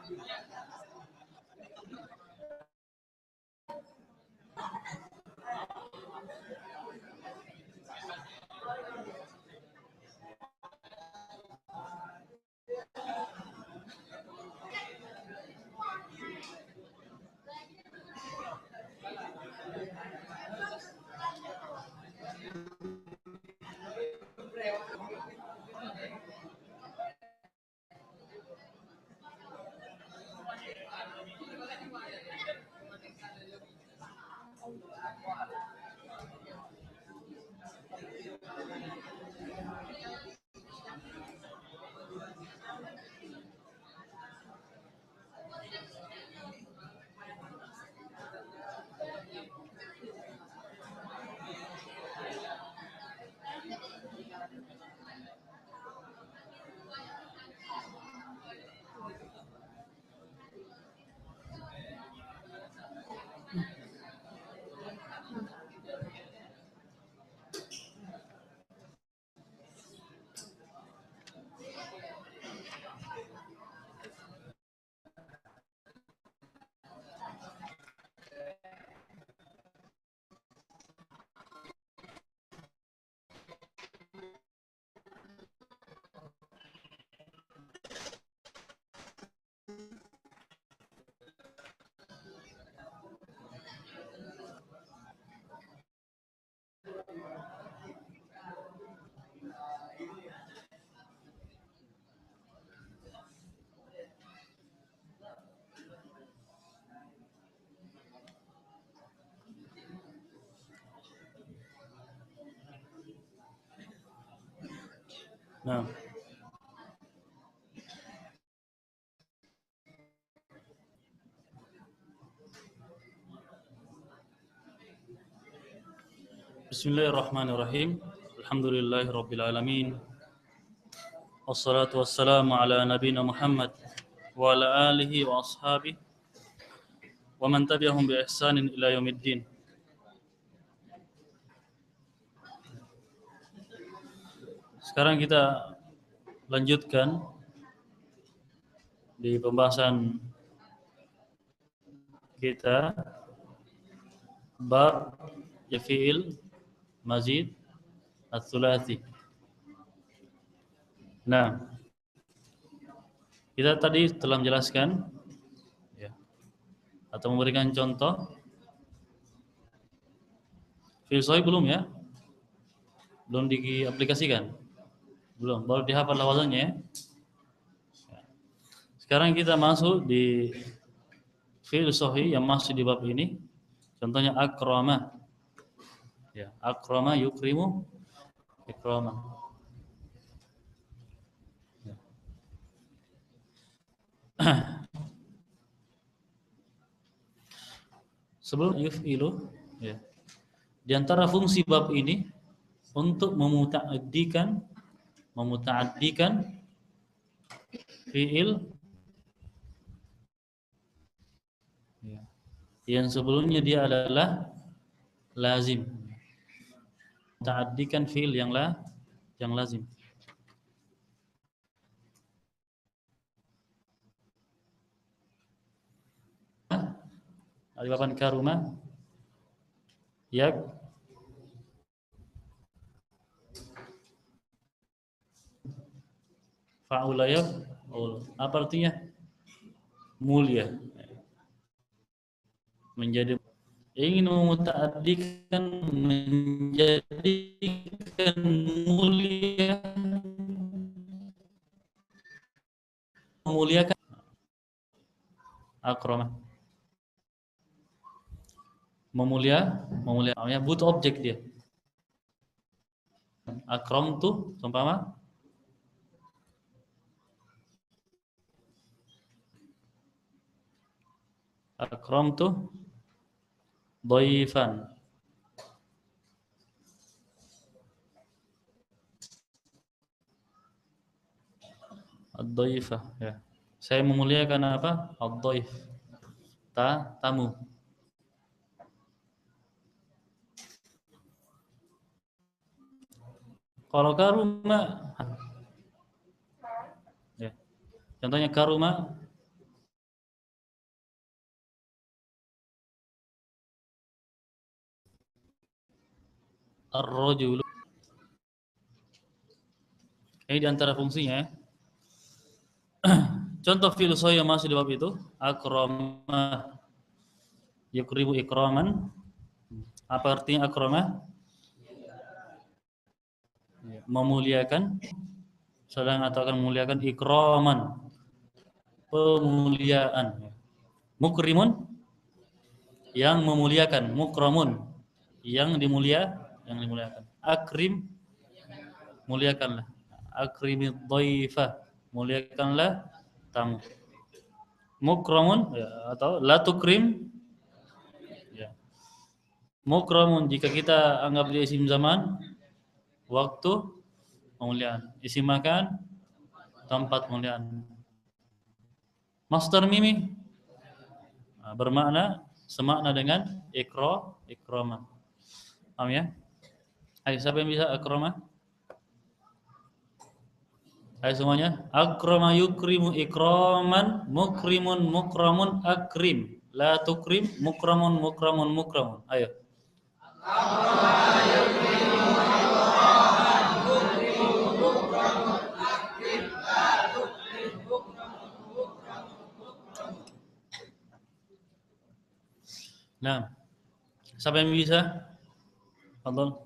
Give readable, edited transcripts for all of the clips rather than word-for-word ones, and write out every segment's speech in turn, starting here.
Nah, Bismillahirrahmanirrahim. Alhamdulillahirabbil alamin. Wassalatu wassalamu ala nabiyyina Muhammad wa ala alihi wa ashabihi wa man tabi'ahum bi ihsanin ila yaumiddin. Sekarang kita lanjutkan di pembahasan kita bab fi'il mazid ats-tsulats. Nah, kita tadi telah menjelaskan ya, atau memberikan contoh fi'il sahih belum ya? Belum diaplikasikan? Belum, baru dihafal lafazannya ya. Sekarang kita masuk di fi'il sahih yang masih di bab ini. Contohnya akrama. Ya, akrama yukrimu ikrama. Ya. Sebelum yuf'ilu ya. Di antara fungsi bab ini untuk memuta'addikan fi'il ya, yang sebelumnya dia adalah lazim. Ta'addikan fi'il yang lazim. Alibaban karuma yak fa'ula yaf'ul. Apa artinya? Mulia. Menjadi ingin memuta'addikan menjadikan mulia, memuliakan akramah. Memuliakan butuh objek dia. Akram tuh seumpama akram tuh dhaifan. Ad-dhaifah ya. Saya memuliakan apa? Ad-dhaif. Tamu. Kalau karuma ya. Contohnya karuma ar-rajulu. Ini di antara fungsinya. Contoh fi'il yang masih di bab itu, akrama yukrimu ikraman. Apa artinya akrama? Memuliakan, sedang atau akan memuliakan, ikraman, pemuliaan. Mukrimun, yang memuliakan, mukramun, yang dimuliakan. Akrim, muliakanlah. Akrimid dhaifa, muliakanlah tamu. Mukramun, ya, atau la tukrim, ya. Mukramun jika kita anggap dia isim zaman, waktu pemuliaan. Isim makan, tempat pemuliaan. Masdar mimi bermakna semakna dengan ikrama. Paham ya? Ayo, siapa yang bisa akrama? Ayo semuanya. Akrama yukrimu ikraman, mukrimun mukramun akrim. La tukrim, mukramun mukramun mukramun. Ayo. Nah, siapa yang bisa? Fadhol.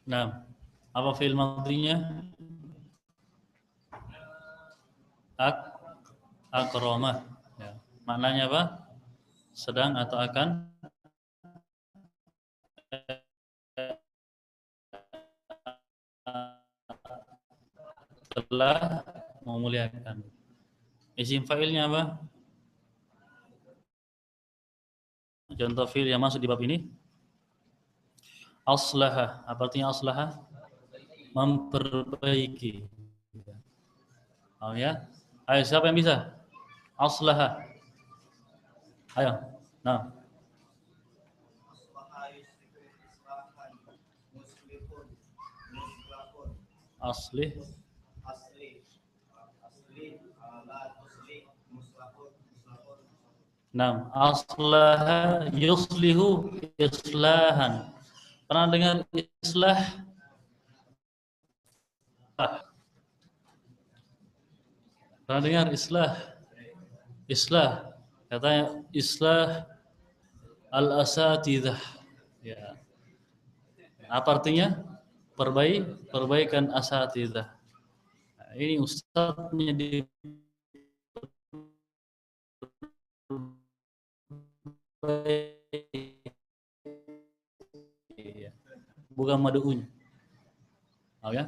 Nah, apa fi'il madhinya? Akrama. Ya. Maknanya apa? Sedang atau akan telah memuliakan. Isim fa'ilnya apa? Contoh fi'il yang masuk di bab ini. Aslaha. Apa artinya aslaha? Memperbaiki. Oh ya? Ayo, siapa yang bisa? Aslaha. Ayo. Nah. Aslih. Nah, aslaha yuslihu islahan. Pernah dengar islah? Pernah dengar islah? Islah. Katanya islah al-asatidzah. Ya. Apa artinya? Perbaikan asatidzah. Nah, ini ustadznya di bukan madu'un. Oh ya?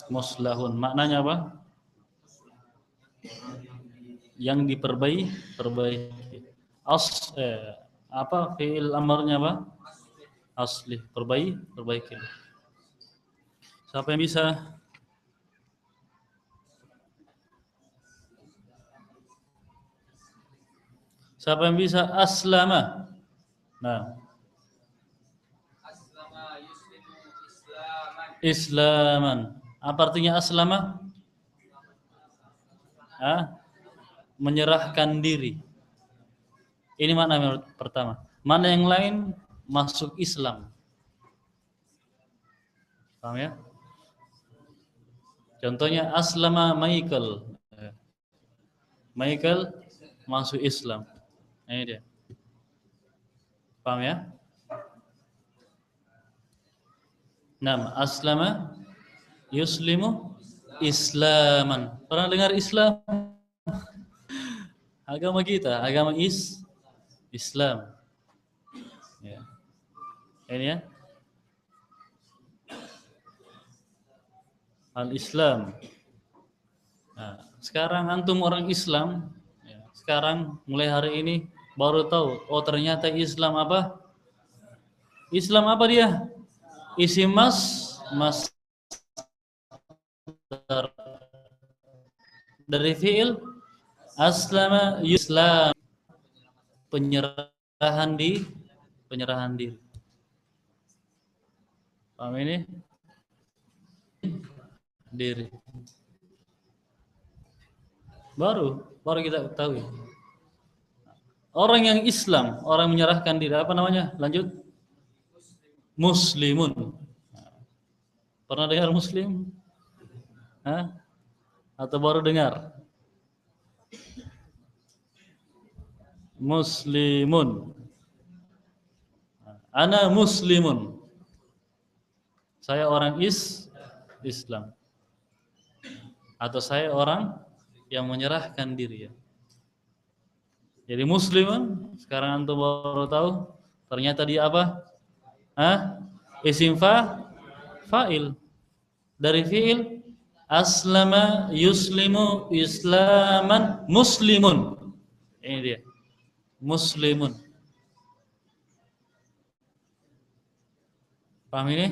Muslahun. Maknanya apa? Yang perbaiki. Apa fi'il amarnya apa? Asli, perbaiki. Siapa yang bisa? Siapa yang bisa? Aslama. Nah. Islaman. Apa artinya aslama? Menyerahkan diri. Ini makna pertama. Mana yang lain masuk Islam. Paham ya? Contohnya aslama Michael. Michael masuk Islam. Ini dia. Paham ya? Nam aslama yuslimu islaman. Pernah dengar Islam? Agama kita, agama Islam. Ya. Ini ya. Al-Islam. Nah, sekarang antum orang Islam, ya, sekarang mulai hari ini baru tahu, oh ternyata Islam apa? Islam apa dia? Isim mas dari fi'il aslama yuslam, penyerahan diri. Paham ini? Diri. Baru kita ketahui. Orang yang Islam, orang yang menyerahkan diri, apa namanya? Lanjut. Muslimun. Pernah dengar Muslim? Hah? Atau baru dengar? Muslimun. Ana muslimun. Saya orang Islam. Atau saya orang yang menyerahkan diri ya. Jadi muslimun, sekarang antum baru tahu ternyata dia apa? Hah? Isim fa'il. Dari fi'il aslama yuslimu islaman muslimun. Ini dia. Muslimun. Paham ini?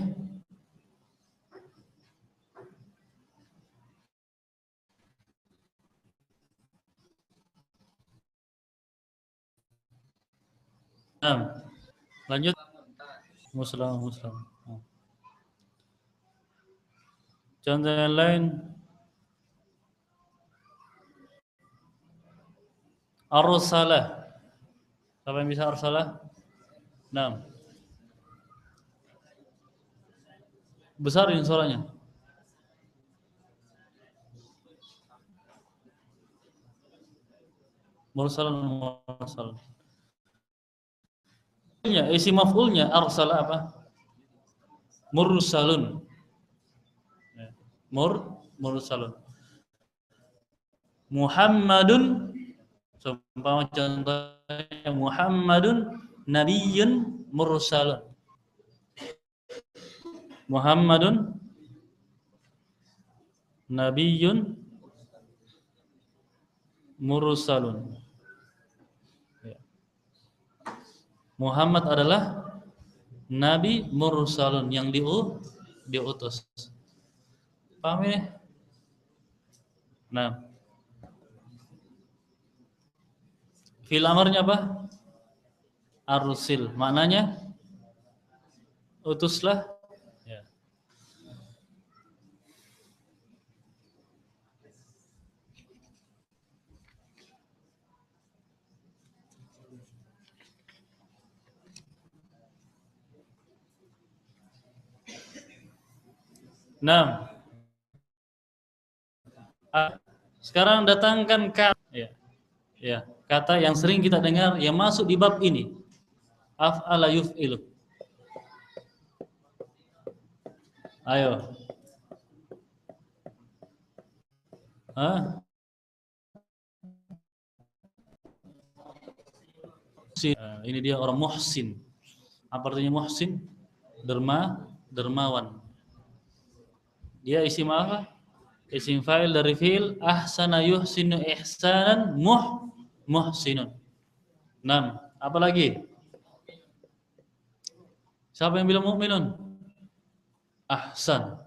Nah, lanjut. Muslim. Contoh yang lain, arsalah. Siapa yang bisa arsalah? Nah, besarin suaranya. Mursal. Isi maf'ulnya arsala apa? Mursalun. Mursalun. Muhammadun, contohnya Muhammadun nabiyyun mursalun. Muhammadun nabiyyun mursalun. Muhammad adalah nabi mursalun yang diutus. Paham ya? Nah, fil amarnya apa? Arsil. Maknanya utuslah. Ya. Nah, sekarang datangkan kata, kata yang sering kita dengar yang masuk di bab ini. Af'ala yuf'ilu. Ayo. Hah? Ini dia orang muhsin. Apa artinya muhsin? Dermawan. Dia isim apa? Isim fa'il dari fi'il ahsana yuhsinu ihsanan muhsinun. 6. Apa lagi? Siapa yang bilang mukminun? Ahsan.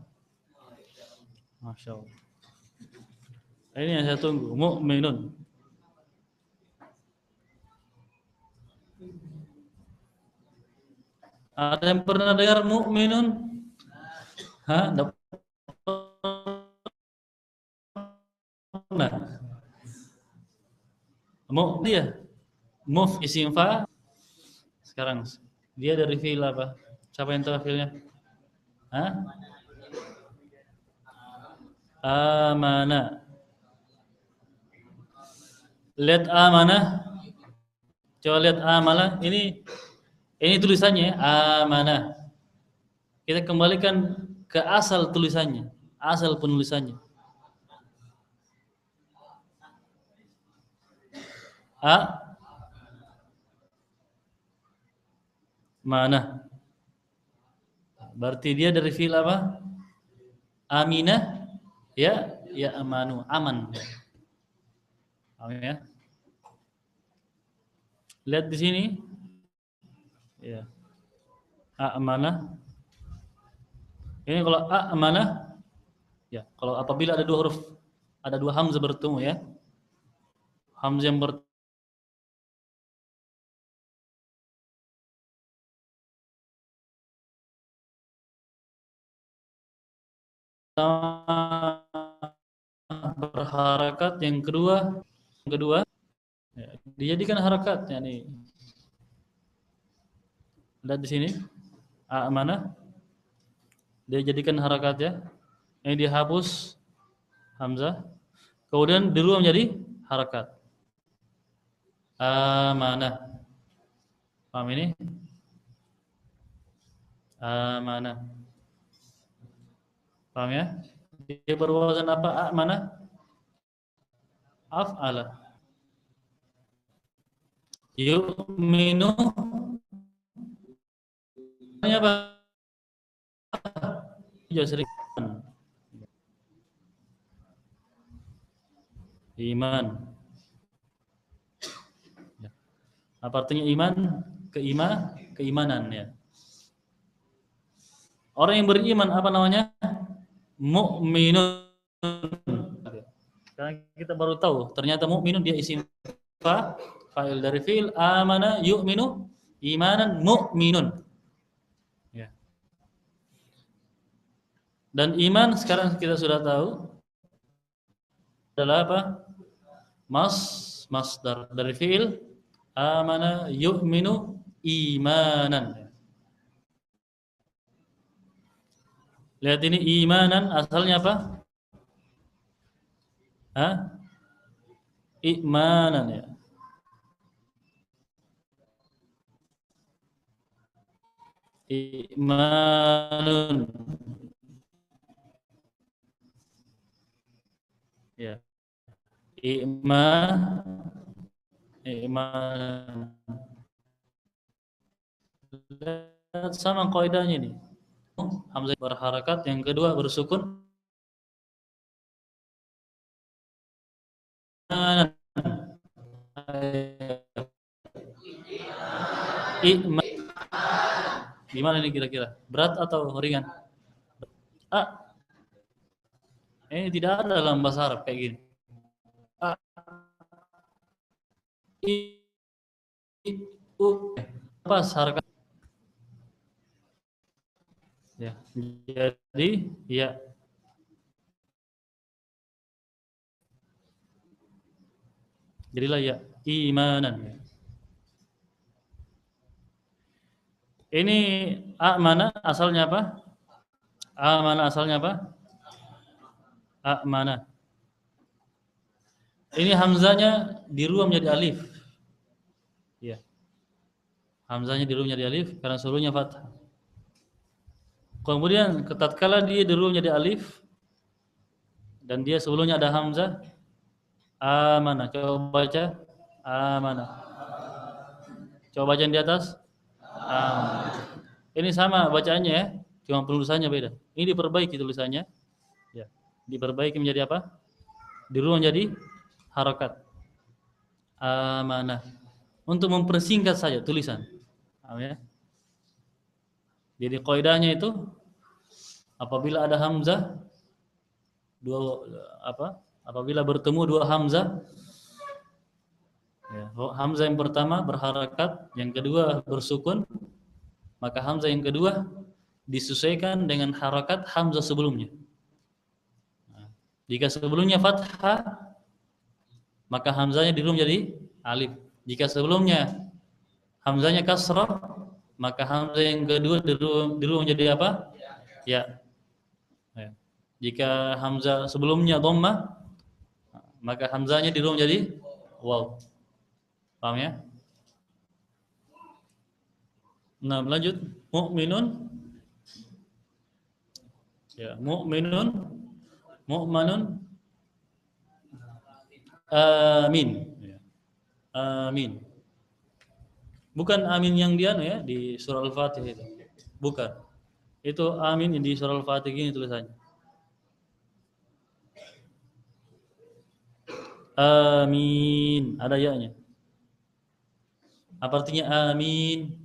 Masya Allah. Ini yang saya tunggu, mukminun. Ada yang pernah dengar mukminun? Hah? Nah, dia isim fa. Sekarang dia dari fi'il apa? Siapa yang tahu fi'ilnya? Hah? Amana. Lihat amanah. Coba lihat amalah. Ini tulisannya amanah. Kita kembalikan ke asal tulisannya, asal penulisannya. Mana? Berarti dia dari fi'il apa? Aminah, ya amanu, aman. Amin ya. Lihat di sini. Ya. Amanah. Ini kalau amanah, ya, kalau apabila ada dua huruf, ada dua hamzah bertemu ya. Hamzah yang bertemu berharakat, yang kedua ya, dijadikan harakat. Yani lihat di sini mana dia jadikan harakat ya, yang dihapus hamzah, kemudian dirubah menjadi harakat. Amanah, paham ini? Amanah, paham ya? Dia berwazan apa? Amanah, af'ala. Yu'minu, ini apa? Ya sering iman. Ya. Apa artinya iman? Keimanan ya. Orang yang beriman apa namanya? Mukminun. Sekarang kita baru tahu, ternyata mukminun dia isim fa'il dari fi'il amana yu'minu imanan mukminun. Ya. Dan iman sekarang kita sudah tahu adalah apa? Masdar dari fi'il amana yu'minu imanan. Lihat ini imanan asalnya apa? Imanan ya. Imanun. Ya. Iman. Lihat sama kaidahnya nih. Hamzah berharakat, yang kedua bersukun. Iman. Gimana ini kira-kira? Berat atau ringan? Ini tidak ada dalam bahasa Arab kayak gini. Pas harakat. Ya. Jadi ya. Jadilah ya imanan. Ini amana asalnya apa? Amana asalnya apa? Amana. Ini hamzanya dirubah menjadi alif. Ya. Hamzanya dirubah menjadi alif karena sebelumnya fathah. Kemudian tatkala dia dirubah menjadi alif dan dia sebelumnya ada hamzah, amana. Coba baca amana. Coba baca di atas. Ini sama bacaannya ya, cuma penulisannya beda. Ini diperbaiki tulisannya. Ya. Diperbaiki menjadi apa? Dirubah menjadi harakat. Amanah. Untuk mempersingkat saja tulisan. Ya. Jadi kaidahnya itu apabila ada hamzah apabila bertemu dua hamzah ya, hamzah yang pertama berharakat, yang kedua bersukun, maka hamzah yang kedua disesuaikan dengan harakat hamzah sebelumnya. Nah, jika sebelumnya fathah maka hamzahnya dirubah menjadi alif. Jika sebelumnya hamzahnya kasrah, maka hamzah yang kedua dirubah menjadi apa? Ya. Ya. Jika hamzah sebelumnya dhammah, maka hamzahnya dirubah menjadi waw. Paham ya? Nah, lanjut. Mu'minun. Ya, mu'minun, mu'manun, amin. Ya. Amin. Bukan amin yang dia ya di surah Al-Fatihah itu. Bukan. Itu amin di surah Al-Fatihah ini tulisannya. Amin, ada ya-nya. Apa artinya amin?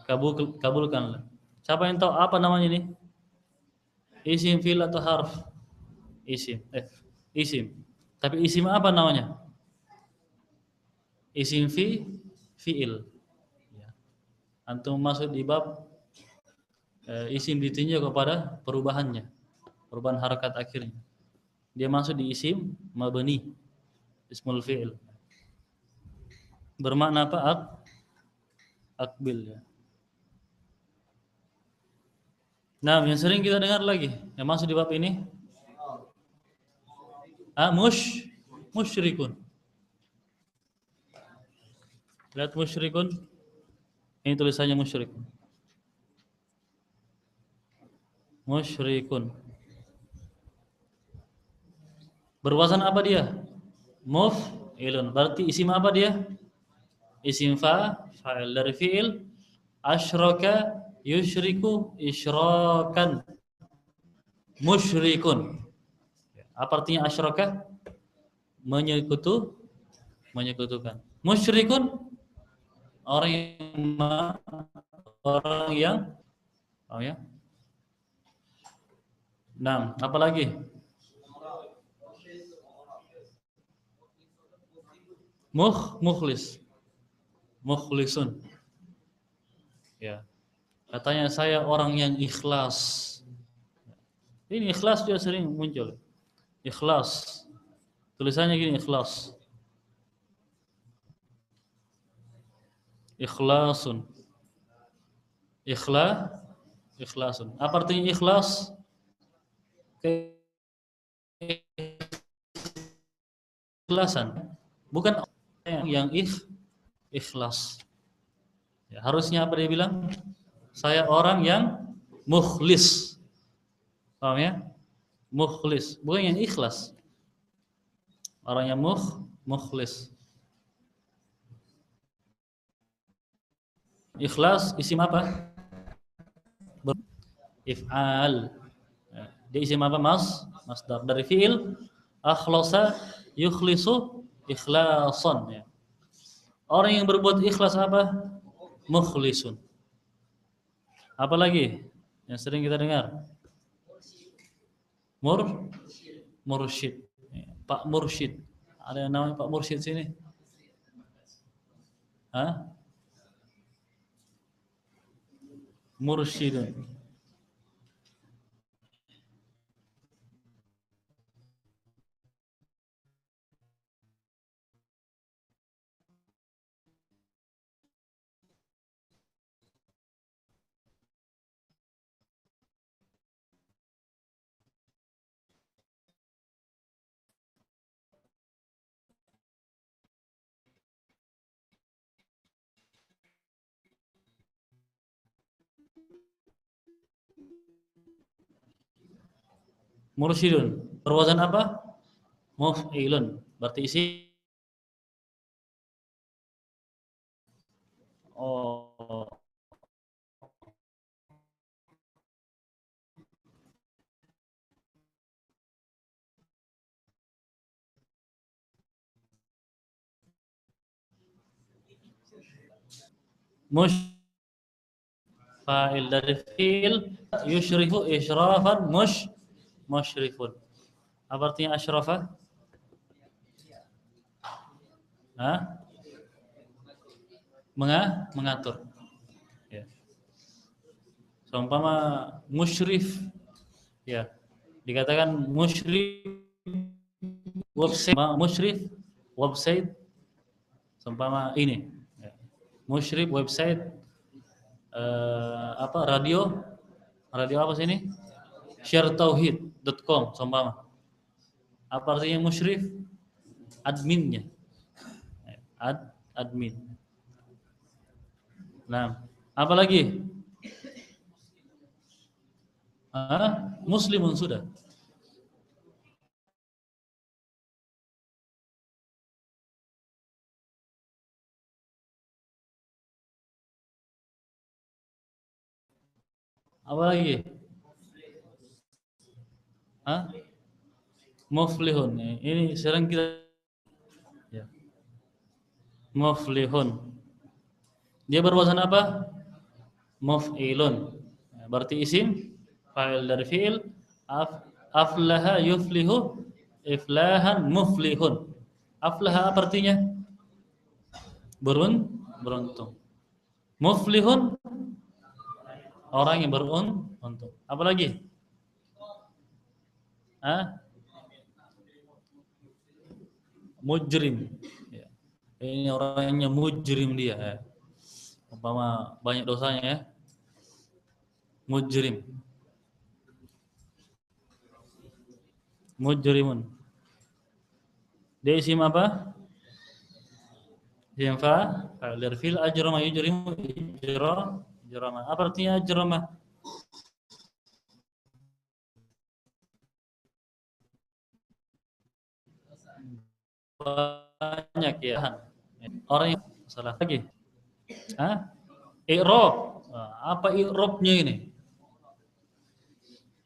Kabulkanlah. Siapa yang tahu apa namanya ini? Isim fi'il atau harf? Isim. Isim. Tapi isim apa namanya? Isim fi'il. Ya. Antum masuk di bab isim ditinjau kepada perubahannya, perubahan harakat akhirnya. Dia masuk di isim mabni, ismul fi'il. Bermakna apa? Akbil ya. Nah, yang sering kita dengar lagi, yang masuk di bab ini, musyrikun. Lihat musyrikun, ini tulisannya musyrikun. Musyrikun. Berwazan apa dia? Muf'ilun. Berarti isim apa dia? Isim fa'il dari fi'il asyraka yusyriku isyrakan. Musyrikun. Apa artinya asyraka? Menyekutukan. Musyrikun orang yang oh ya. Nah, apa lagi? Mukhlisun. Ya. Katanya saya orang yang ikhlas. Ini ikhlas juga sering muncul. Ikhlas. Tulisannya gini, ikhlas. Ikhlasun. Ikhlasun. Apa artinya ikhlas? Keikhlasan. Bukan yang ikhlas. Ya, harusnya apa dia bilang? Saya orang yang mukhlis. Paham ya? Mukhlis, bukan yang ikhlas. Orang yang mukhlis. Ikhlas isim apa? If'al. Dia isim apa? Masdar dari fi'il akhlasa yukhlisu ikhlasan ya. Orang yang berbuat ikhlas apa? Mukhlisun. Apa lagi yang sering kita dengar? Mursyid. Pak Mursyid. Ada yang namanya Pak Mursyid sini? Hah? Mursyidun. Mursyidun. Berwazan apa? Muf'ilun. Berarti isi oh mush fa'il dari fi'il yusyrifu isyrafan musyrifun. Apa artinya asyrafa? Hah? Mengatur. Ya. Seumpama musyrif ya. Dikatakan musyrif website seumpama ini ya. Musyrif website apa radio apa sih ini? sharetauhid.com seumpama. Apa artinya musyrif? Adminnya. Admin. Nah, apa lagi? Muslimun sudah. Apa lagi? Muflihun. Ini sering kita ya. Muflihun. Dia berwazan apa? Muf'ilun. Berarti isim fa'il dari fi'il aflaha yuflihu iflahan muflihun. Aflaha apa artinya? Beruntung. Muflihun orang yang beruntung. Apa lagi? mujrim. Ya. Ini orangnya mujrim dia. Ya. Umpama banyak dosanya ya. Mujrim. Mujrimun. Dia isim apa? Isim fa'il. Dari fil ajrama yujrimu ijrama. Apa artinya ajrama? Banyak ya. Orang yang salah lagi. Hah? I'rab. Apa i'rabnya ini?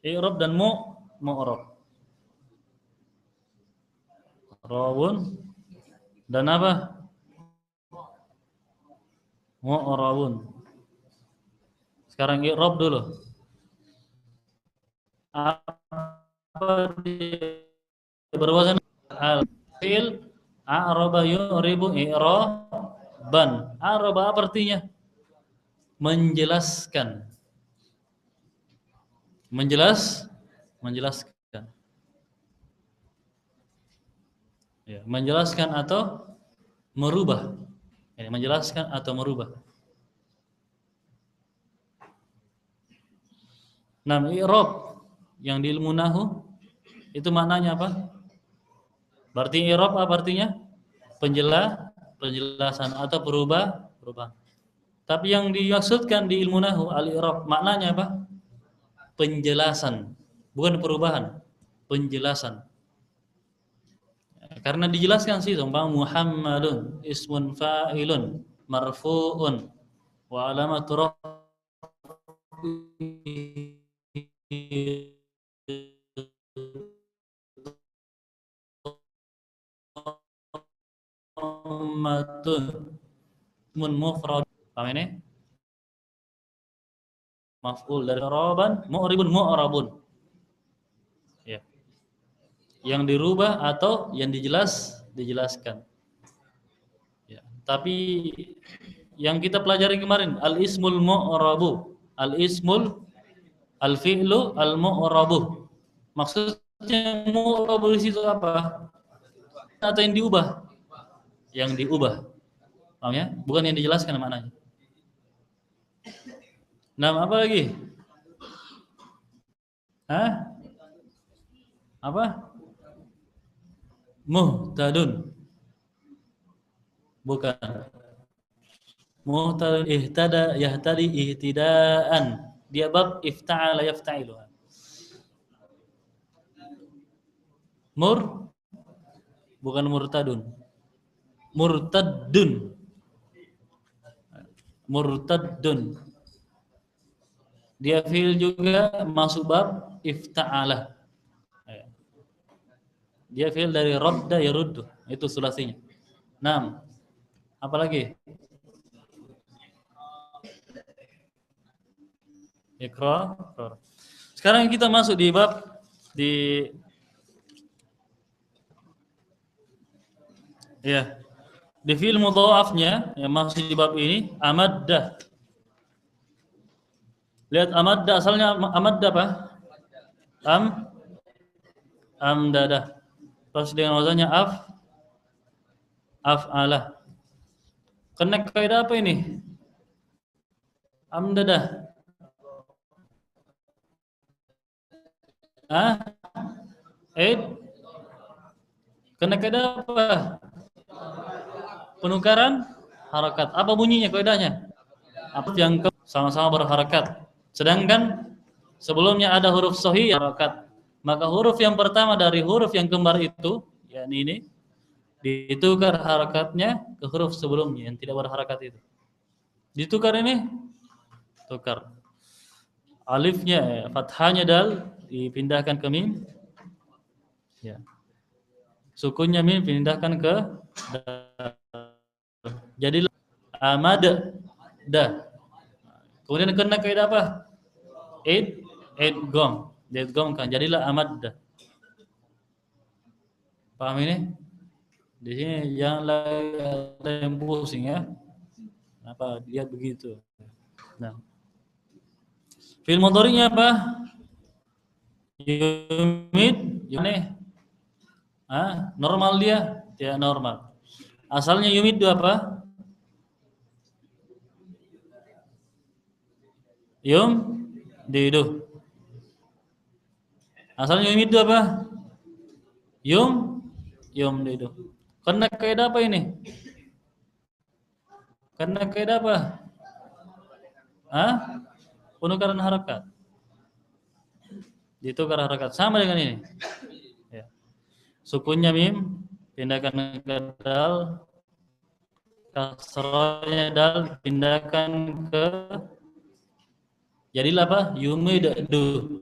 I'rab dan mu'rab. Rawun dan apa? Mu'rabun. Sekarang i'rab dulu. Apa dia berwazan al-fi'il a'raba yu'ribu i'raban. A'raba apa artinya? Menjelaskan. Menjelaskan. Ya, menjelaskan atau merubah. Ya, menjelaskan atau merubah. Nah, i'rab yang di ilmu nahwu itu maknanya apa? Berarti i'rab apa artinya? Penjelasan atau perubahan. Tapi yang dimaksudkan di ilmu nahwu al-i'rab maknanya apa? Penjelasan, bukan perubahan. Penjelasan. Karena dijelaskan sih, umpama Muhammadun ismun fa'ilun marfu'un wa alamatu raf'ihi mun mufrad. Paham ini? Maf'ul dari raban, mu'ribun mu'rabun. Ya. Yang dirubah atau yang dijelaskan. Ya. Tapi yang kita pelajari kemarin al-ismul mu'rabu, al-ismul al-fi'lu al-mu'rabu. Maksudnya mu'rabu di situ apa? Atau yang diubah? Yang diubah. Paham ya? Bukan yang dijelaskan maknanya. Nah, apa lagi? Hah? Apa? Muhtadun. Bukan. Muhtadun ihtada yahtadi ihtidaan. Dia bab ifta'ala yafta'ilu. Bukan murtadun. Murtaddun. Murtaddun. Dia fi'il juga masuk bab ifta'ala. Dia fi'il dari radda yaruddu. Itu sulasinya. 6. Apalagi? Iqra. Sekarang kita masuk di bab di fi'il mudha'afnya yang masih di bab ini amaddah. Lihat amaddah, asalnya amaddah apa? Amdadah. Pas dengan wazannya af'alah. Kena kaidah apa ini? Amdadah. Kena kaidah apa? Penukaran harakat. Apa bunyinya kaidahnya? Apa yang sama-sama berharakat. Sedangkan sebelumnya ada huruf sahih harakat. Maka huruf yang pertama dari huruf yang kembar itu, yakni ini, ditukar harakatnya ke huruf sebelumnya yang tidak berharakat itu. Ditukar ini, tukar. Alifnya, fathahnya dal dipindahkan ke mim. Ya. Sukunnya mim dipindahkan ke dal. Jadi amada. Kemudian kena kaidah apa? Idgham. Diidghamkan. Jadilah amaddah. Paham ini? Di sini jangan ada yang pusing ya. Apa lihat begitu. Nah. Fi'il mudhari'nya apa? Yumid, normal dia Tidak normal. Asalnya yumiddu apa? Didu. Asalnya yumiddu apa? Didu. Karena kaidah apa ini? Karena kaidah apa? Hah? Penukaran harakat. Ditukar harakat sama dengan ini. Ya. Sukunnya mim pindahkan ke dal, kasrahnya dal pindahkan ke jadilah apa? Yumiddu.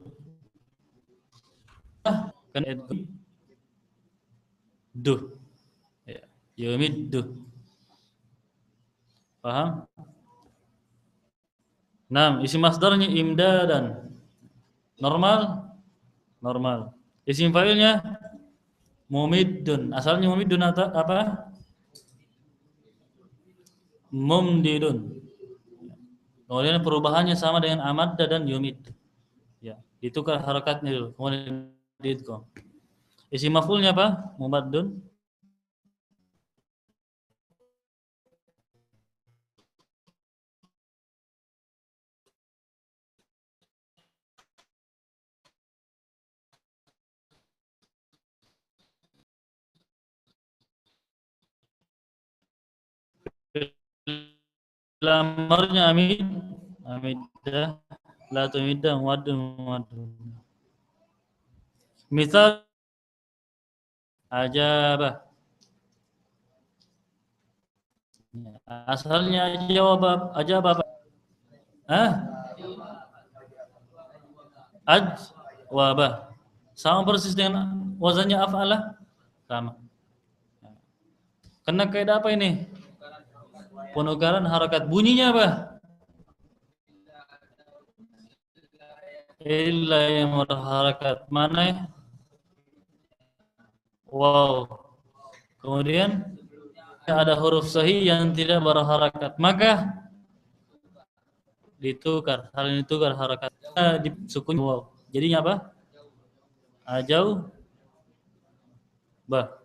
Kan duh. Ya. Yumiddu. Paham? Nah, isi masdarnya imdadan. Normal? Normal. Isim fa'ilnya mumiddun. Asalnya mumiddun apa? Mumdidun. Kemudian perubahannya sama dengan amadda dan yumid. Ya, ditukar harakatnya dulu. Kemudian diidgham. Isim maf'ulnya apa? Mumaddun. Lamarnya amidah, la tumidah, muwaddun. Misal ajabah. Asalnya ajab apa? Hah? Ajwabah. Sama persis dengan wazannya af'alah? Sama. Kena kaidah apa ini? Penukaran harakat. Bunyinya apa? Illa yang berharakat. Mana ya? Wow. Kemudian ada huruf sahih yang tidak berharakat. Maka ditukar. Hal ini ditukar harakat. Di sukun wow. Jadinya apa? Ajau. Bah.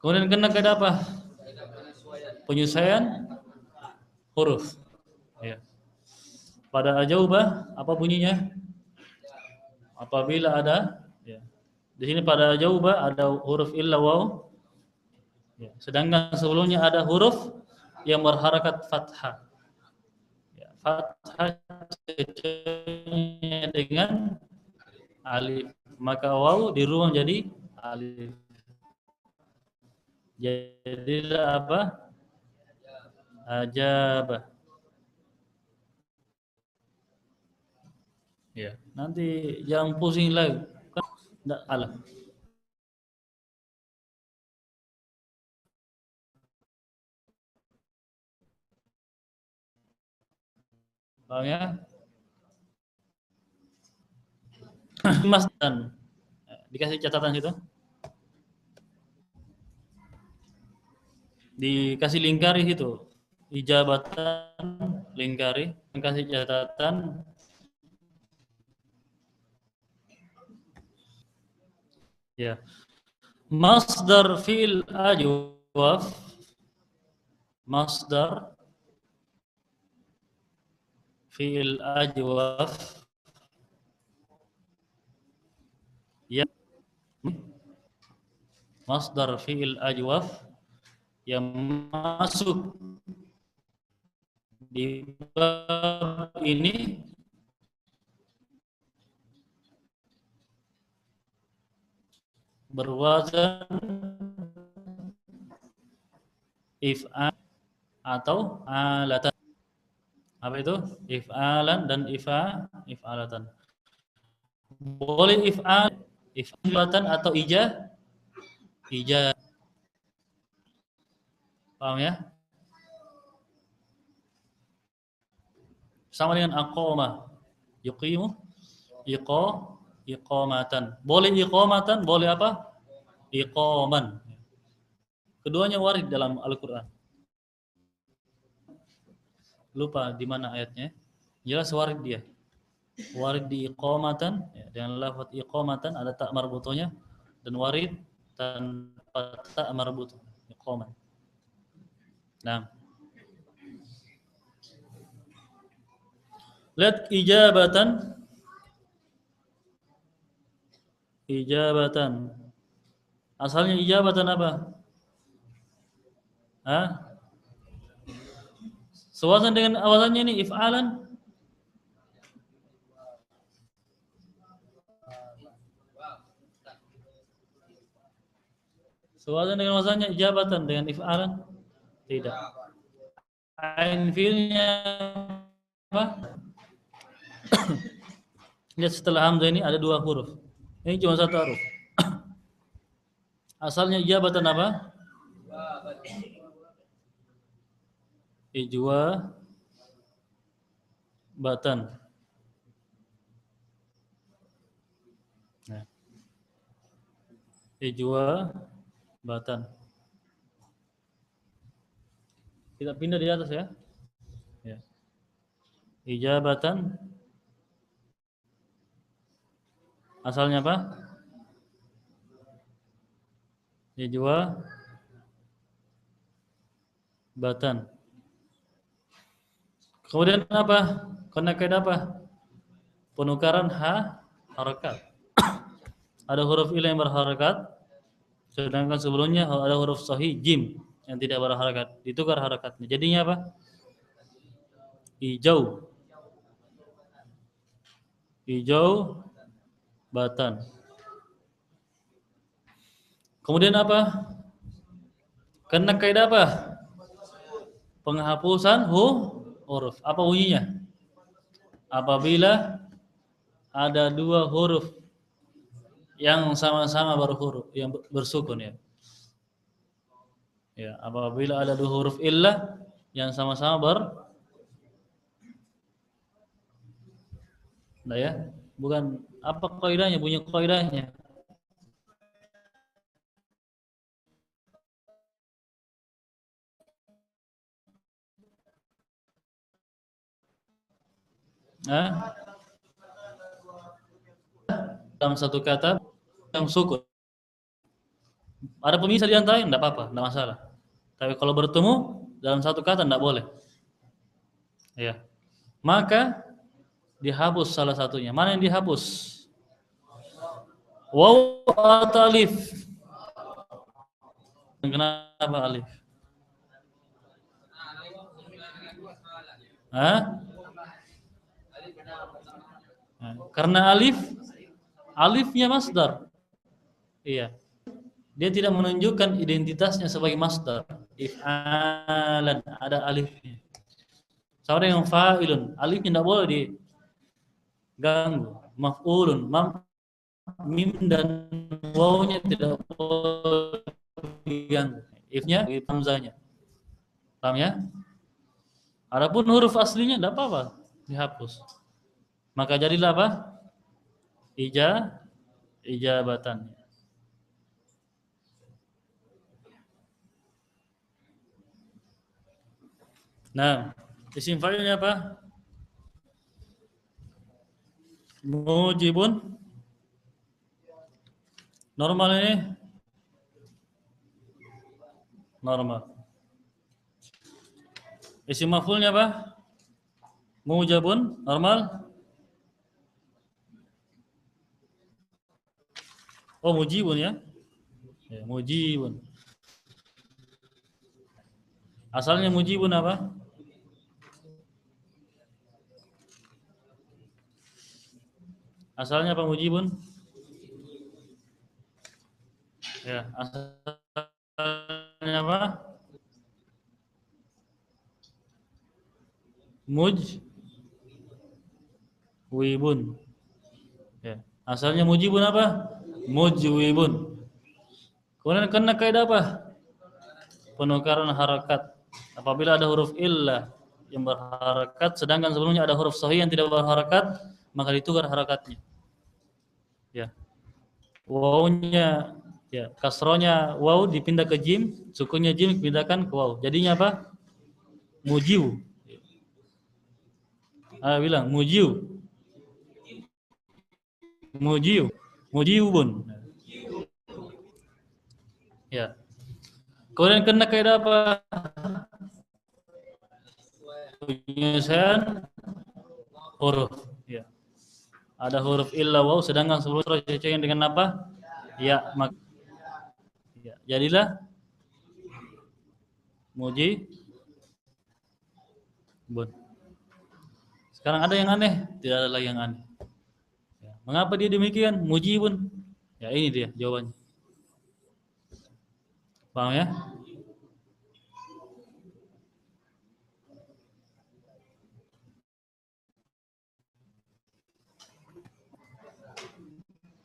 Kemudian kena kaidah apa? Penyesuaian huruf. Ya. Pada ajaubah apa bunyinya? Apabila ada ya. Di sini pada ajaubah ada huruf illa waw. Ya. Sedangkan sebelumnya ada huruf yang berharakat fathah. Ya. Fathah dengan alif. Maka waw dirubah jadi alif. Jadilah apa? Ajabah. Ya, nanti jangan pusing lagi. Kan enggak alah. Paham ya? Mas dan dikasih catatan situ. Dikasih lingkari situ. Ijabatan lingkari, kasih catatan. Ya. Masdar fi'il ajwaf. Masdar fi'il ajwaf. Ya. Masdar fi'il ajwaf yang masuk di bab ini berwazan if'al atau alatan. Apa itu? If'alan dan if'alatan. Boleh if'alatan atau ija. Paham ya? Sama dengan aqamah. Yuqimu iqamatan. Boleh iqamatan, boleh apa? Iqaman. Keduanya warid dalam Al-Qur'an. Lupa di mana ayatnya. Jelas warid dia. Warid di iqamatan ya, dengan lafaz iqamatan ada tak marbutonya dan warid tanpa ta marbut iqamah. Nah, lihat ijabatan. Ijabatan. Asalnya ijabatan apa? Hah? Sewasan dengan awalannya ini if'alan. Sewasan dengan awalannya ijabatan dengan if'alan? Tidak. Ain fi'ilnya apa? Lihat setelah hamzah ini ada dua huruf. Ini cuma satu huruf. Asalnya ijabatan apa? Ijwa batan. Nah. Ijwa batan. Kita pindah di atas ya. Ya. Ijabatan. Asalnya apa? Ijwa batan. Kemudian apa? Kena kaidah apa? Penukaran harakat. Ada huruf ilah yang berharakat, sedangkan sebelumnya ada huruf sahih jim yang tidak berharakat. Ditukar harakatnya. Jadinya apa? Hijau. Hijau batan. Kemudian apa? Kena kaidah apa? Penghapusan huruf. Apa bunyinya? Apabila ada dua huruf yang sama-sama berhuruf, yang bersukun ya. Ya, apabila ada dua huruf illah yang sama-sama nah ya, bukan apa kaidahnya, bunyi kaidahnya. Nah, dalam satu kata yang sukun. Ada pemisah di antara, enggak apa-apa, enggak masalah. Tapi kalau bertemu dalam satu kata enggak boleh. Ya. Maka dihapus salah satunya. Mana yang dihapus? Waw atau alif? Kenapa alif? Hah? Karena alifnya masdar. Iya. Dia tidak menunjukkan identitasnya sebagai masdar. If'alan, ada alifnya. Sama dengan fa'ilun, alifnya tidak boleh diganggu. Maf'ulun, mim dan wawnya tidak boleh diganggu. Ifnya, hamzanya. Paham ya? Adapun huruf aslinya tidak apa-apa, dihapus. Maka jadilah apa? Ijabatan. Nah, isim fa'ilnya apa? Mujibun. Normal ini? Normal. Isim maf'ulnya apa? Mujabun, normal. Oh, mujibun ya? Ya, mujibun. Asalnya mujibun apa? Asalnya apa mujibun? Ya, asalnya apa? Mujwibun. Ya, asalnya mujibun apa? Mujwibun. Kemudian kena kaidah apa? Penukaran harakat. Apabila ada huruf illah yang berharakat, sedangkan sebelumnya ada huruf sahih yang tidak berharakat, maka ditukar harakatnya. Ya. Wawnya ya, kasronya waw dipindah ke jim, sukunnya jim dipindahkan ke waw. Jadinya apa? Mujiu. Bilang mujiu. Mujiu. Mujiubun. Ya. Kemudian kena kaidah apa? Penyelesaian huruf. Ya. Ada huruf illa waw, sedangkan sebelum terus dicocokkan dengan apa? Ya, ya. Jadilah muji bun. Sekarang ada yang aneh? Tidak ada lagi yang aneh. Ya. Mengapa dia demikian? Mujibun. Ya, ini dia jawabannya. Paham ya?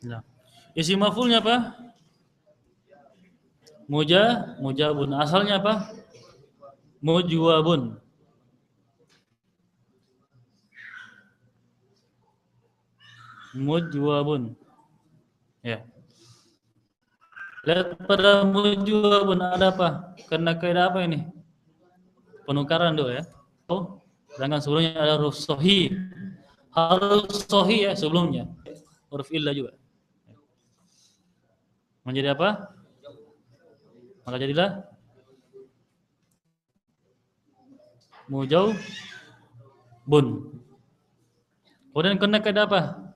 Nah. Isim maf'ulnya apa? Mujabun. Asalnya apa? Mujwabun. Mujwabun. Ya. Lihat pada mujwabun ada apa? Karena kaidah apa ini? Penukaran dulu ya. Oh, sedangkan sebelumnya ada huruf sohi. Harus sohi ya sebelumnya. Huruf illa juga. Menjadi apa? Maka jadilah mujawbun. Kemudian kena kaidah apa?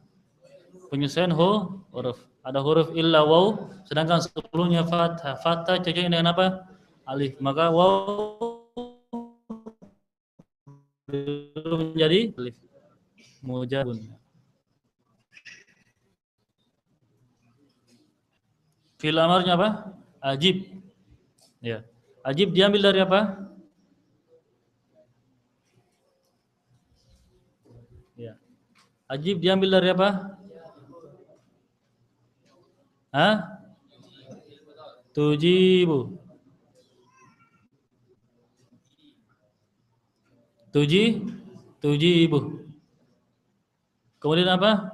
Penyesuaian huruf. Ada huruf illa waw, sedangkan sebelumnya fathah. Fathah cocoknya dengan apa? Alif. Maka waw menjadi alif. Mujabun. Fil amarnya apa? Ajib. Ya. Ajib diambil dari apa? Ya. Ajib diambil dari apa? Hah? Tujibu. Tujibu. Kemudian apa?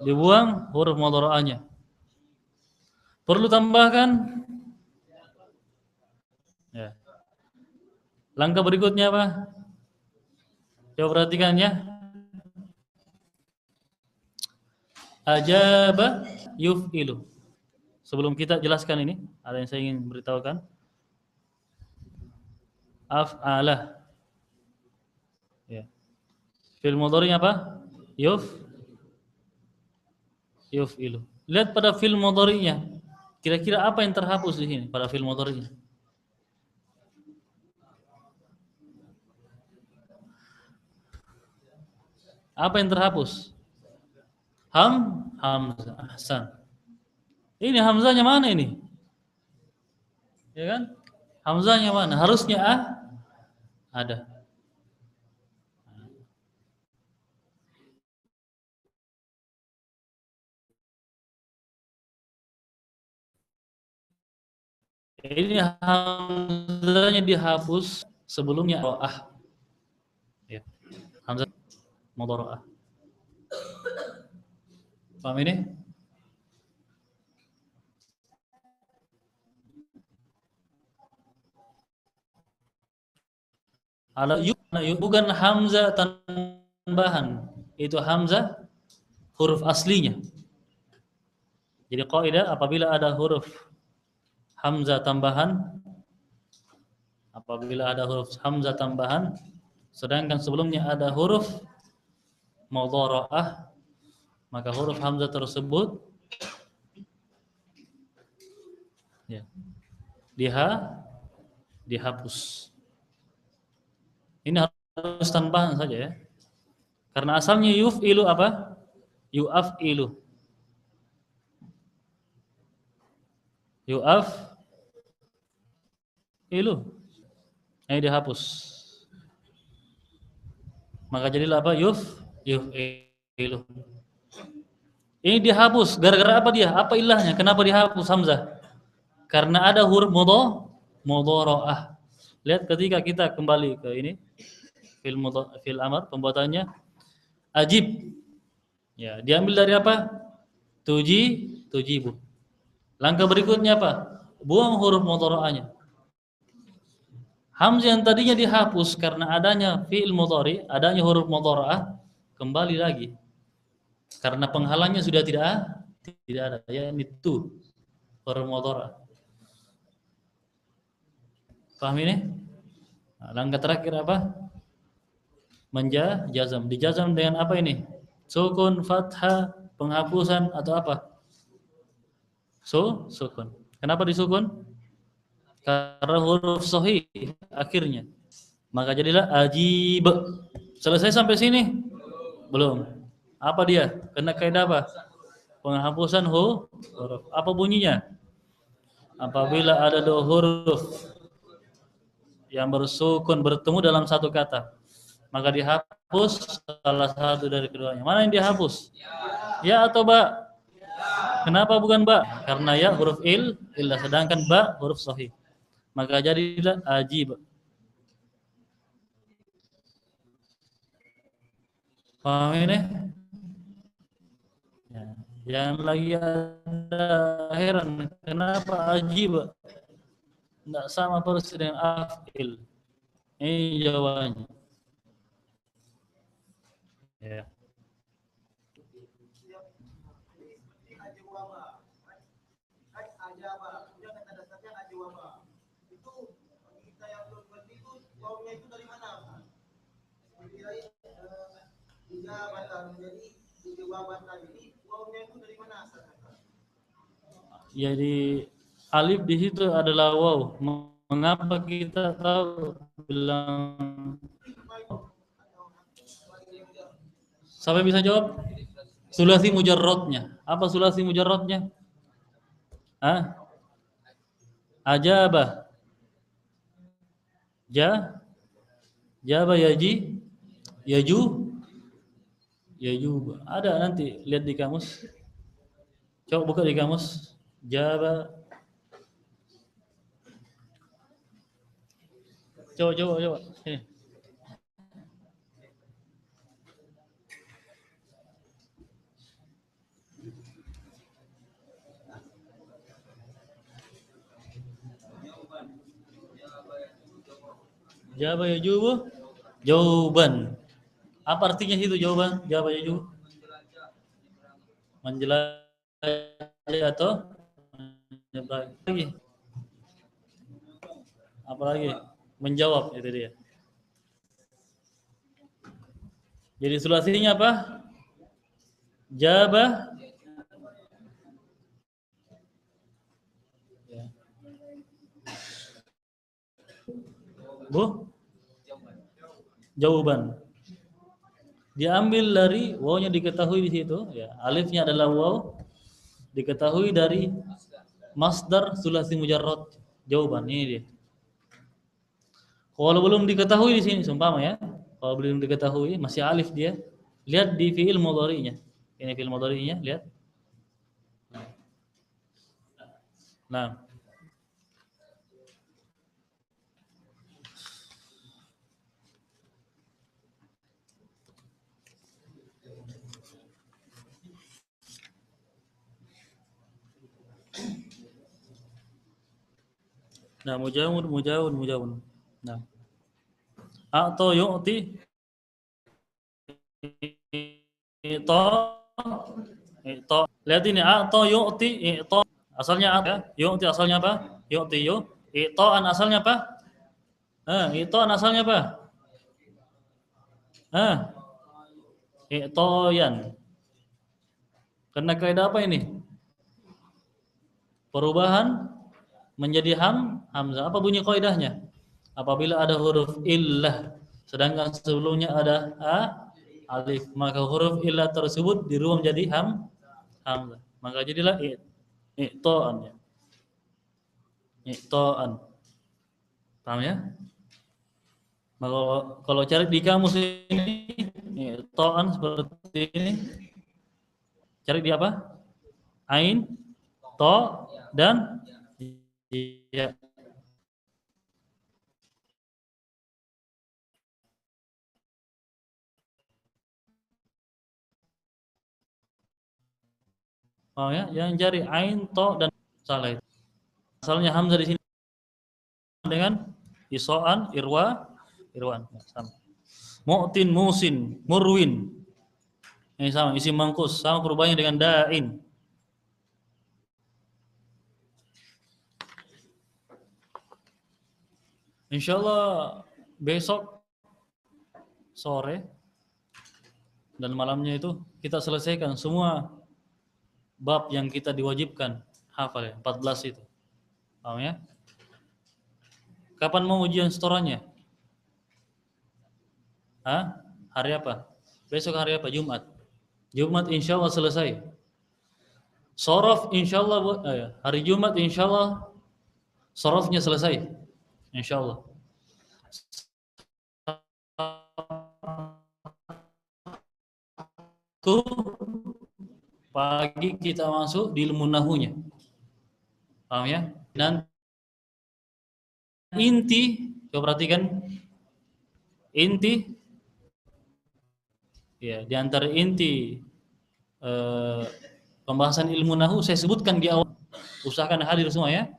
Dibuang huruf mudhara'ahnya. Perlu tambahkan? Ya. Langkah berikutnya apa? Coba perhatikan ya. Ajaba yuf'ilu. Sebelum kita jelaskan ini, ada yang saya ingin beritahukan. Af'alah. Ya. Fi'il mudhari'nya apa? Yuf'ilu. Lihat pada fi'il mudhari'nya. Kira-kira apa yang terhapus di sini pada fi'il mudhari'nya? Apa yang terhapus? Hamzah. Ahsan. Ini hamzahnya mana ini? Ya kan? Hamzahnya mana? Harusnya ada. Ini hamzahnya dihapus sebelumnya ro'ah. Ya. Hamzah mudhara'ah. Paham ini? Ada bukan hamzah tambahan. Itu hamzah huruf aslinya. Jadi kaidah apabila ada huruf hamzah tambahan, sedangkan sebelumnya ada huruf mudhara'ah, maka huruf hamzah tersebut ya, dihapus. Ini harus tambahan saja ya. Karena asalnya yuf'ilu apa? Yu'af'ilu. Yu'af'ilu. Ini dihapus. Maka jadilah apa? Yuf'ilu. Ini dihapus. Gara-gara apa dia? Apa ilahnya? Kenapa dihapus hamzah? Karena ada huruf mudhara'ah. Lihat ketika kita kembali ke ini fil amar pembuatannya ajib. Ya, diambil dari apa? Tujibu. Langkah berikutnya apa? Buang huruf mudhara'ahnya. Hamzah yang tadinya dihapus karena adanya fi'il mudhari, adanya huruf mudhara'ah, kembali lagi. Karena penghalangnya sudah tidak ada, ya itu. huruf mudhari'. Paham ini? Nah, langkah terakhir apa? Jazam. Dijazam dengan apa ini? Sukun, fathah, penghapusan atau apa? Sukun. Kenapa disukun? Karena huruf sahih akhirnya. Maka jadilah ajib. Selesai sampai sini? Belum. Apa dia? Kena kaidah apa? Penghapusan huruf. Apa bunyinya? Apabila ada dua huruf yang bersukun bertemu dalam satu kata, maka dihapus salah satu dari keduanya. Mana yang dihapus? Ya atau ba? Kenapa bukan ba? Karena ya huruf illah, sedangkan ba huruf sahih. Maka jadilah ajib. Paham ini? Ya. Yang lagi ada heran, kenapa ajib? Tidak sama persis dengan afil. Ini jawabannya. Ya. Jadi alif di situ adalah waw. Mengapa kita tahu bilang? Siapa bisa jawab? Sulasi mujarrodnya. Apa sulasi mujarrodnya? Ajabah. Jaba yaji. Yaju. Ada nanti lihat di kamus. Coba buka di kamus. Jaba. Coba. Sini. Jaba yajubu. Jawaban. Apa artinya itu jawaban? Jaba yajubu. Menjelajah atau lagi? Apalagi? Menjawab itu dia. Jadi sulasinya apa? Jaba. Ya. Bu? Jawaban. Diambil dari wawnya diketahui di situ, ya. Alifnya adalah waw, diketahui dari masdar sulasi mujarrad. Jawaban ini dia. Kalau belum diketahui di sini, seumpama ya. Kalau belum diketahui masih alif dia. Lihat di fi'il mudhari'nya. Ini fi'il mudhari'nya, lihat. Nah. Nah, mujawun. Nah. Atau yu'ti ito. Lihat ini atau yu'ti ito. Asalnya apa? Yu'ti asalnya apa? Yu'ti yu. Ito'an asalnya apa? Ito'an asalnya apa? Ito'yan. Karena kaidah apa ini? Perubahan menjadi hamzah. Apa bunyi kaidahnya? Apabila ada huruf illah sedangkan sebelumnya ada alif, maka huruf illah tersebut dirubah menjadi hamzah. Maka jadilah i'to'an ya. I'to'an. Paham ya? Maka kalau cari di kamus ini i'to'an seperti ini. Cari di apa? Ain, to, dan ya. Oh ya, yang cari ain, to, dan salah itu. Asalnya hamzah di sini dengan iso'an, irwan. Sama. Mu'tin, musin, murwin. Ini sama, isim mangkus, sama perubahannya dengan da'in. Insya Allah besok sore dan malamnya itu kita selesaikan semua bab yang kita diwajibkan hafal ya, 14 itu. Paham ya? Kapan mau ujian setorannya? Hah? Hari apa? Besok hari apa? Jumat. Jumat insya Allah selesai. Sorof insya Allah hari Jumat insya Allah sorofnya selesai. Insya Allah. Itu pagi kita masuk di ilmu nahunya. Paham ya? Dan inti, coba perhatikan inti ya, di antara inti pembahasan ilmu nahu saya sebutkan di awal. Usahakan hadir semua ya.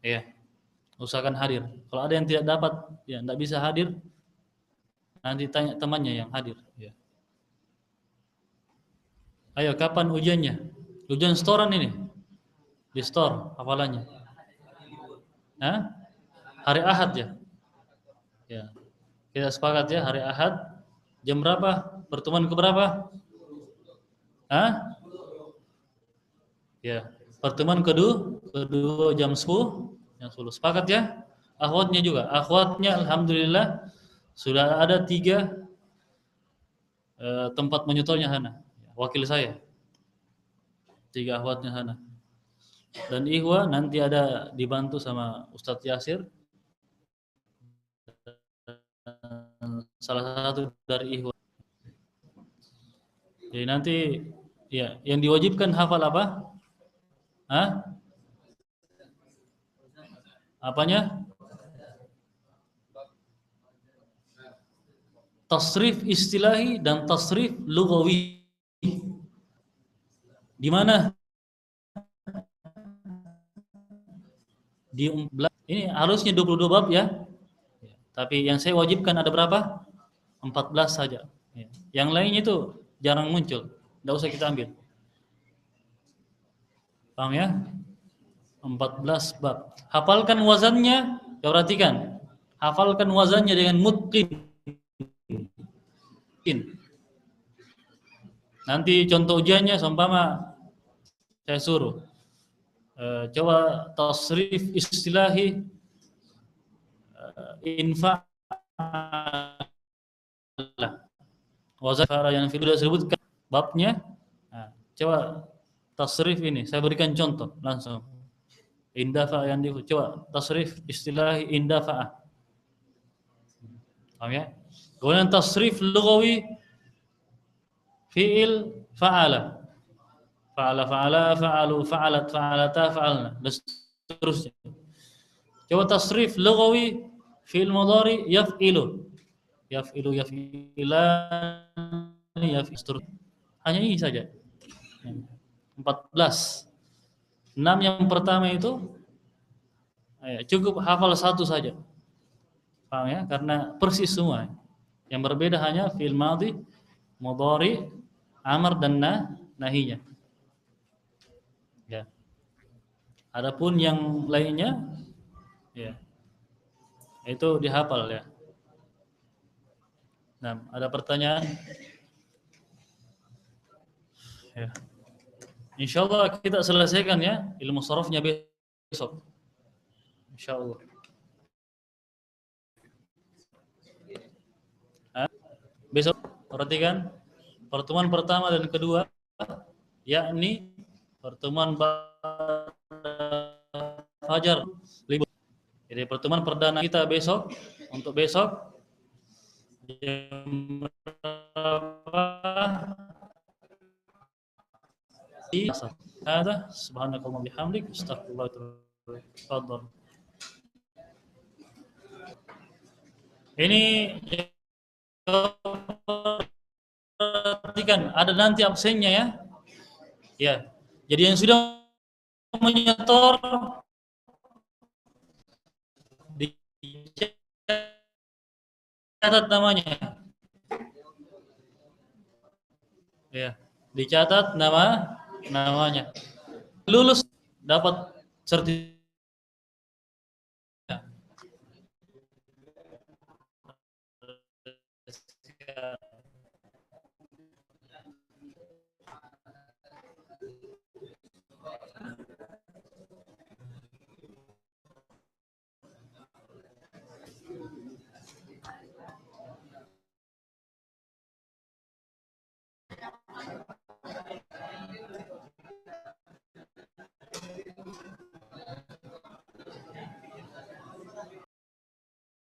Iya. Usahakan hadir. Kalau ada yang tidak dapat, ya tidak bisa hadir, nanti tanya temannya yang hadir. Ya. Ayo, kapan ujiannya? Ujian setoran ini. Di store hafalannya. Hah? Hari Ahad ya. Ya. Kita sepakat ya, hari Ahad. Jam berapa? Pertemuan ke berapa? Hah? Ya. Pertemuan kedua jam 10. Jam 10. Sepakat ya? Akhwatnya juga. Akhwatnya alhamdulillah sudah ada 3 tempat menyetornya sana. Wakil saya. 3 akhwatnya sana. Dan ikhwah nanti ada dibantu sama Ustadz Yasir, salah satu dari ikhwah. Jadi nanti ya yang diwajibkan hafal apa? Hah? Apanya? Tasrif istilahi dan tasrif lughawi. Di mana? Di ini harusnya 22 bab ya. Tapi yang saya wajibkan ada berapa? 14 saja. Yang lainnya itu jarang muncul. Tidak usah kita ambil. Paham ya? 14 bab. Hafalkan wazannya, perhatikan. Hafalkan wazannya dengan mutqin. Nanti contoh ujiannya seumpama saya suruh coba tasrif istilahi infa'ala. Wazan yang sudah disebutkan babnya. Nah, coba tasrif ini saya berikan contoh langsung. Indafa yang coba tasrif istilahi indafa. Paham ya? Kemudian tasrif lughawi fi'il fa'ala. Fa'ala fa'ala fa'alu fa'alat fa'alata fa'alna dan seterusnya. Coba tasrif lughawi fi'il mudhari yaf'ilu. Yaf'ilu yaf'ilan yaf'istur. Hanya ini saja. 14. 6 yang pertama itu cukup hafal 1 saja. Paham ya? Karena persis semua. Yang berbeda hanya fi'il madhi, mudhari, amr dan nahinya. Ya. Adapun yang lainnya ya itu dihafal ya. Nah, ada pertanyaan? Ya. Insyaallah kita selesaikan ya ilmu sharafnya besok. Insyaallah. Besok perhatikan pertemuan pertama dan kedua, yakni pertemuan fajar libur. Jadi pertemuan perdana kita besok, untuk besok jam berapa? Ada subhanakallahumma bihamdik astaghfirullah wa atubu. Ini perhatikan ada nanti absennya ya. Ya. Jadi yang sudah menyetor dicatat namanya. Ya, dicatat namanya. Lulus dapat sertifikat